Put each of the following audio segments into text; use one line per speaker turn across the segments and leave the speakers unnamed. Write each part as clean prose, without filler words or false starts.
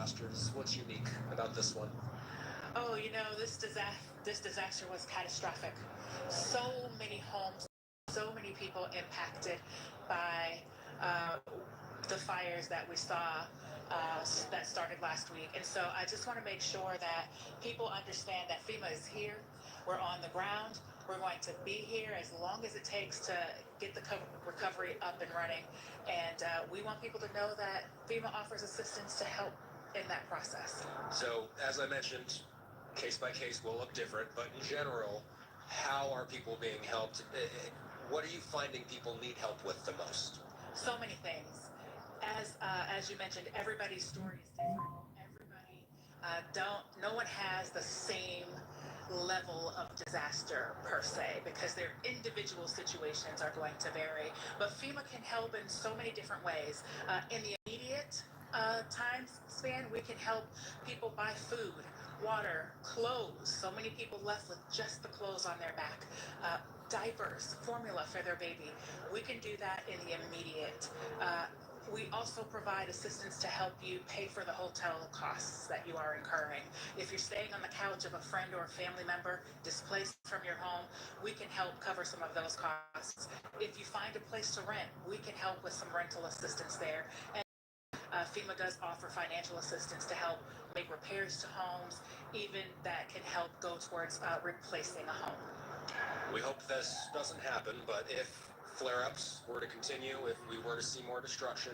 disasters? What's unique about this one?
Oh, this disaster was catastrophic. So many homes, so many people impacted by uh, the fires that we saw that started last week. And so I just want to make sure that people understand that FEMA is here. We're on the ground. We're going to be here as long as it takes to get the recovery up and running. And we want people to know that FEMA offers assistance to help in that process.
So, as I mentioned, case by case will look different, but in general, how are people being helped? What are you finding people need help with the most?
So many things. As you mentioned, everybody's story is different. Everybody no one has the same level of disaster per se because their individual situations are going to vary. But FEMA can help in so many different ways. In the immediate time span, we can help people buy food, water, clothes. So many people left with just the clothes on their back. Diapers, formula for their baby. We can do that in the immediate. We also provide assistance to help you pay for the hotel costs that you are incurring. If you're staying on the couch of a friend or a family member displaced from your home, we can help cover some of those costs. If you find a place to rent, we can help with some rental assistance there. And FEMA does offer financial assistance to help make repairs to homes, even that can help go towards replacing a home.
We hope this doesn't happen, but if flare-ups were to continue, if we were to see more destruction,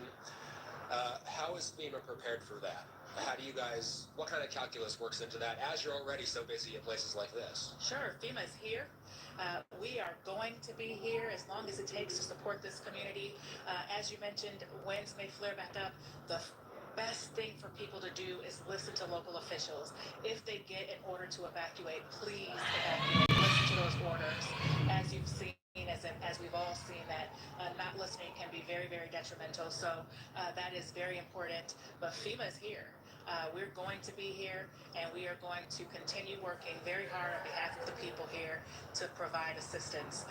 how is FEMA prepared for that? How do you guys, what kind of calculus works into that as you're already so busy at places like this?
Sure, FEMA is here. We are going to be here as long as it takes to support this community. As you mentioned, winds may flare back up. The best thing for people to do is listen to local officials. If they get an order to evacuate, please evacuate. Listen to those orders. As you've seen, as we've all seen, that not listening can be very, very detrimental. So that is very important. But FEMA is here. We're going to be here, and we are going to continue working very hard on behalf of the people here to provide assistance.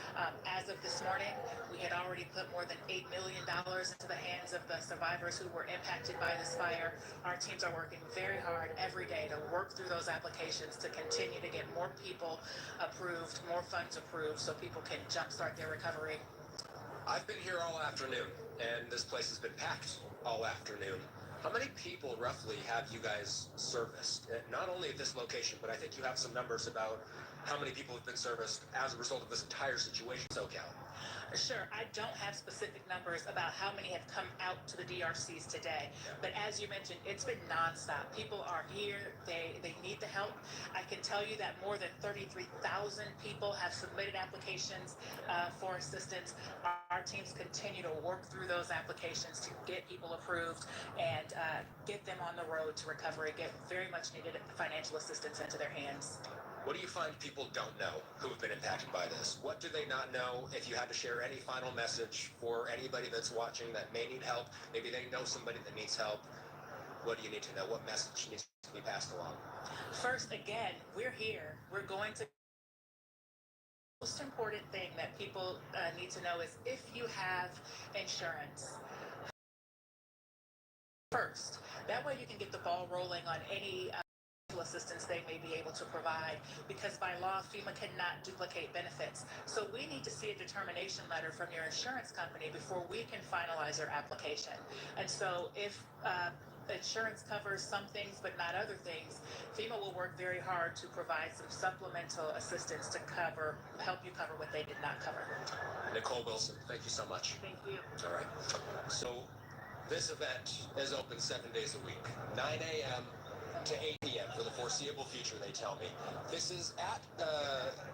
As of this morning, we had already put more than $8 million into the hands of the survivors who were impacted by this fire. Our teams are working very hard every day to work through those applications to continue to get more people approved, more funds approved, so people can jumpstart their recovery.
I've been here all afternoon, and this place has been packed all afternoon. How many people roughly have you guys serviced? Not only at this location, but I think you have some numbers about how many people have been serviced as a result of this entire situation in SoCal.
Sure, I don't have specific numbers about how many have come out to the DRCs today, but as you mentioned, it's been nonstop. People are here, they need the help. I can tell you that more than 33,000 people have submitted applications for assistance. Our teams continue to work through those applications to get people approved and get them on the road to recovery, get very much needed financial assistance into their hands.
What do you find people don't know who have been impacted by this? What do they not know? If you had to share any final message for anybody that's watching that may need help, maybe they know somebody that needs help, what do you need to know? What message needs to be passed along?
First, again, we're here. We're going to. The most important thing that people need to know is if you have insurance. First, that way you can get the ball rolling on any assistance they may be able to provide, because by law FEMA cannot duplicate benefits. So we need to see a determination letter from your insurance company before we can finalize your application. And so if insurance covers some things but not other things, FEMA will work very hard to provide some supplemental assistance to help you cover what they did not cover.
Nicole Wilson, thank you so much.
Thank you.
All right. So this event is open 7 days a week, 9 a.m. to 8 p.m. for the foreseeable future, they tell me. This is at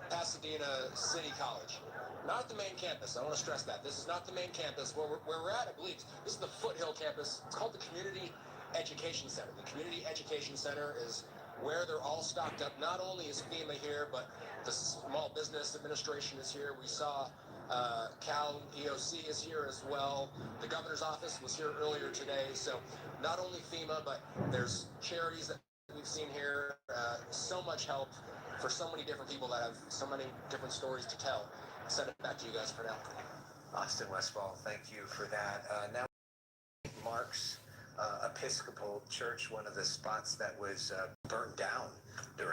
Pasadena City College, not at the main campus. I want to stress that. This is not the main campus. Where we're at, I believe, this is the Foothill campus. It's called the Community Education Center. The Community Education Center is where they're all stocked up. Not only is FEMA here, but the Small Business Administration is here. We saw Cal EOC is here as well. The governor's office was here earlier today. So not only FEMA, but there's charities that we've seen here. So much help for so many different people that have so many different stories to tell. I'll send it back to you guys for now.
Austin Westfall, thank you for that. Now marks
Episcopal church, one of the spots that was burned down during